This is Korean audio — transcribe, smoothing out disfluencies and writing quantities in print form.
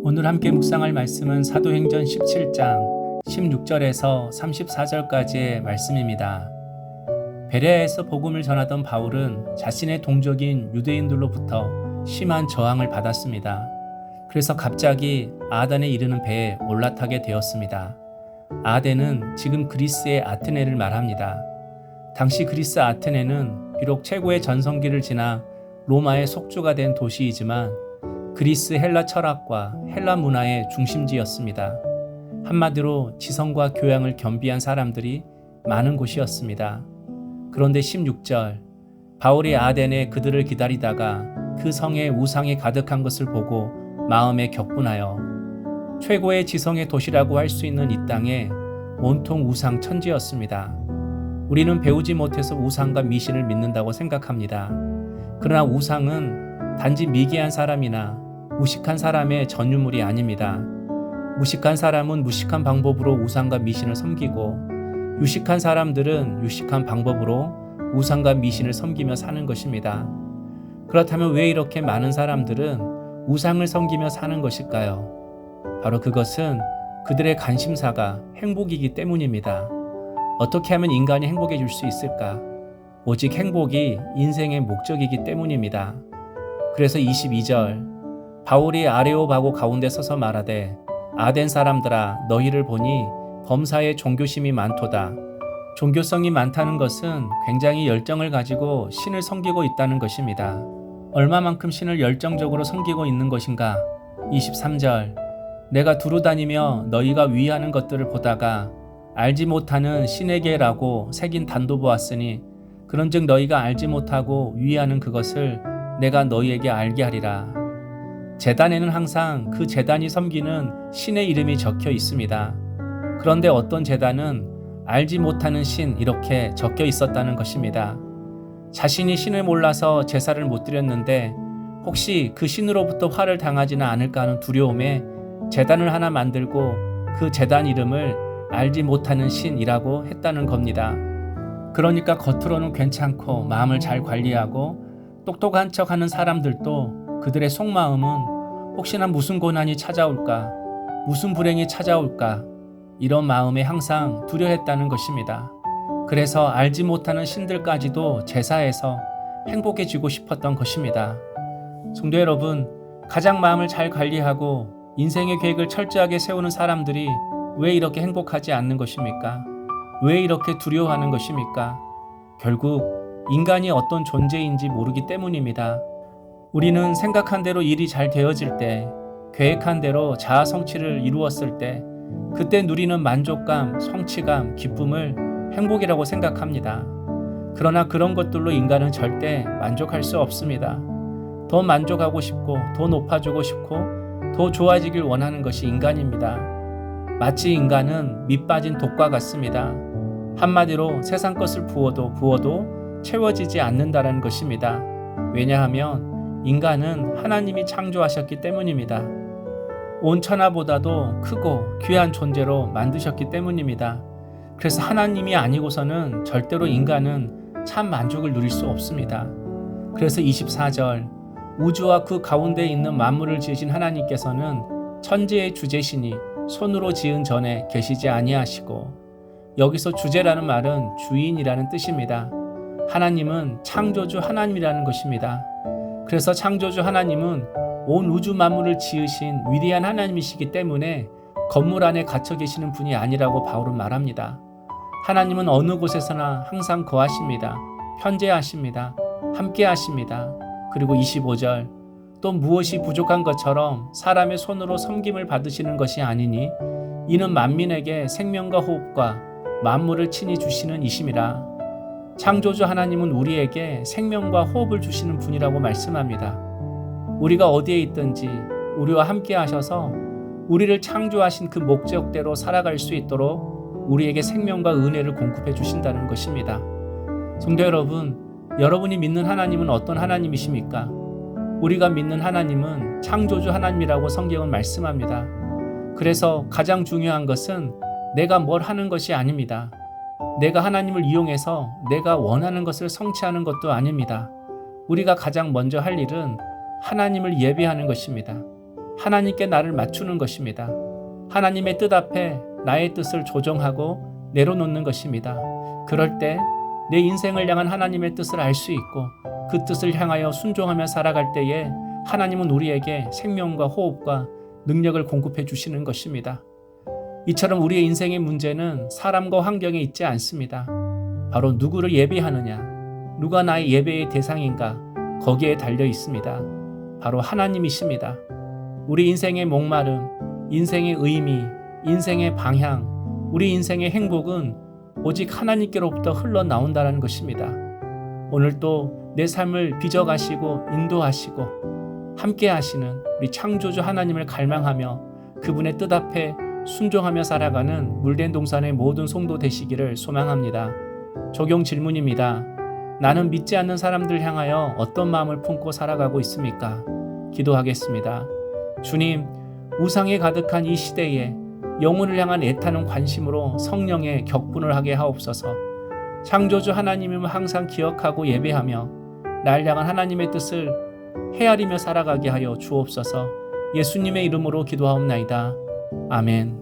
오늘 함께 묵상할 말씀은 사도행전 17장 16절에서 34절까지의 말씀입니다. 베레아에서 복음을 전하던 바울은 자신의 동족인 유대인들로부터 심한 저항을 받았습니다. 그래서 갑자기 아단에 이르는 배에 올라타게 되었습니다. 아덴은 지금 그리스의 아테네를 말합니다. 당시 그리스 아테네는 비록 최고의 전성기를 지나 로마의 속주가 된 도시이지만 그리스 헬라 철학과 헬라 문화의 중심지였습니다. 한마디로 지성과 교양을 겸비한 사람들이 많은 곳이었습니다. 그런데 16절, 바울이 아덴에 그들을 기다리다가 그 성에 우상이 가득한 것을 보고 마음에 격분하여 최고의 지성의 도시라고 할 수 있는 이 땅에 온통 우상 천지였습니다. 우리는 배우지 못해서 우상과 미신을 믿는다고 생각합니다. 그러나 우상은 단지 미개한 사람이나 무식한 사람의 전유물이 아닙니다. 무식한 사람은 무식한 방법으로 우상과 미신을 섬기고 유식한 사람들은 유식한 방법으로 우상과 미신을 섬기며 사는 것입니다. 그렇다면 왜 이렇게 많은 사람들은 우상을 섬기며 사는 것일까요? 바로 그것은 그들의 관심사가 행복이기 때문입니다. 어떻게 하면 인간이 행복해질 수 있을까? 오직 행복이 인생의 목적이기 때문입니다. 그래서 22절, 바울이 아레오바고 가운데 서서 말하되 아덴 사람들아 너희를 보니 범사에 종교심이 많도다. 종교성이 많다는 것은 굉장히 열정을 가지고 신을 섬기고 있다는 것입니다. 얼마만큼 신을 열정적으로 섬기고 있는 것인가? 23절, 내가 두루다니며 너희가 위하는 것들을 보다가 알지 못하는 신에게라고 새긴 단도 보았으니 그런즉 너희가 알지 못하고 위하는 그것을 내가 너희에게 알게 하리라. 제단에는 항상 그 제단이 섬기는 신의 이름이 적혀 있습니다. 그런데 어떤 제단은 알지 못하는 신 이렇게 적혀 있었다는 것입니다. 자신이 신을 몰라서 제사를 못 드렸는데 혹시 그 신으로부터 화를 당하지는 않을까 하는 두려움에 제단을 하나 만들고 그 제단 이름을 알지 못하는 신이라고 했다는 겁니다. 그러니까 겉으로는 괜찮고 마음을 잘 관리하고 똑똑한 척하는 사람들도 그들의 속마음은 혹시나 무슨 고난이 찾아올까, 무슨 불행이 찾아올까 이런 마음에 항상 두려워했다는 것입니다. 그래서 알지 못하는 신들까지도 제사해서 행복해지고 싶었던 것입니다. 성도 여러분, 가장 마음을 잘 관리하고 인생의 계획을 철저하게 세우는 사람들이 왜 이렇게 행복하지 않는 것입니까? 왜 이렇게 두려워하는 것입니까? 결국 인간이 어떤 존재인지 모르기 때문입니다. 우리는 생각한 대로 일이 잘 되어질 때, 계획한 대로 자아 성취를 이루었을 때, 그때 누리는 만족감, 성취감, 기쁨을 행복이라고 생각합니다. 그러나 그런 것들로 인간은 절대 만족할 수 없습니다. 더 만족하고 싶고, 더 높아지고 싶고, 더 좋아지길 원하는 것이 인간입니다. 마치 인간은 밑 빠진 독과 같습니다. 한마디로 세상 것을 부어도 채워지지 않는다는 것입니다. 왜냐하면 인간은 하나님이 창조하셨기 때문입니다. 온 천하보다도 크고 귀한 존재로 만드셨기 때문입니다. 그래서 하나님이 아니고서는 절대로 인간은 참 만족을 누릴 수 없습니다. 그래서 24절, 우주와 그 가운데 있는 만물을 지으신 하나님께서는 천지의 주제시니 손으로 지은 전에 계시지 아니하시고, 여기서 주제라는 말은 주인이라는 뜻입니다. 하나님은 창조주 하나님이라는 것입니다. 그래서 창조주 하나님은 온 우주 만물을 지으신 위대한 하나님이시기 때문에 건물 안에 갇혀 계시는 분이 아니라고 바울은 말합니다. 하나님은 어느 곳에서나 항상 거하십니다. 편재하십니다. 함께 하십니다. 그리고 25절, 또 무엇이 부족한 것처럼 사람의 손으로 섬김을 받으시는 것이 아니니 이는 만민에게 생명과 호흡과 만물을 친히 주시는 이심이라. 창조주 하나님은 우리에게 생명과 호흡을 주시는 분이라고 말씀합니다. 우리가 어디에 있든지 우리와 함께 하셔서 우리를 창조하신 그 목적대로 살아갈 수 있도록 우리에게 생명과 은혜를 공급해 주신다는 것입니다. 성도 여러분, 여러분이 믿는 하나님은 어떤 하나님이십니까? 우리가 믿는 하나님은 창조주 하나님이라고 성경은 말씀합니다. 그래서 가장 중요한 것은 내가 뭘 하는 것이 아닙니다. 내가 하나님을 이용해서 내가 원하는 것을 성취하는 것도 아닙니다. 우리가 가장 먼저 할 일은 하나님을 예배하는 것입니다. 하나님께 나를 맞추는 것입니다. 하나님의 뜻 앞에 나의 뜻을 조정하고 내려놓는 것입니다. 그럴 때 내 인생을 향한 하나님의 뜻을 알 수 있고 그 뜻을 향하여 순종하며 살아갈 때에 하나님은 우리에게 생명과 호흡과 능력을 공급해 주시는 것입니다. 이처럼 우리의 인생의 문제는 사람과 환경에 있지 않습니다. 바로 누구를 예배하느냐, 누가 나의 예배의 대상인가, 거기에 달려 있습니다. 바로 하나님이십니다. 우리 인생의 목마름, 인생의 의미, 인생의 방향, 우리 인생의 행복은 오직 하나님께로부터 흘러나온다는 것입니다. 오늘도 내 삶을 빚어가시고 인도하시고 함께 하시는 우리 창조주 하나님을 갈망하며 그분의 뜻 앞에 순종하며 살아가는 물된 동산의 모든 성도 되시기를 소망합니다. 적용 질문입니다. 나는 믿지 않는 사람들 향하여 어떤 마음을 품고 살아가고 있습니까? 기도하겠습니다. 주님, 우상에 가득한 이 시대에 영혼을 향한 애타는 관심으로 성령의 격분을 하게 하옵소서. 창조주 하나님임을 항상 기억하고 예배하며 날 향한 하나님의 뜻을 헤아리며 살아가게 하여 주옵소서. 예수님의 이름으로 기도하옵나이다. 아멘.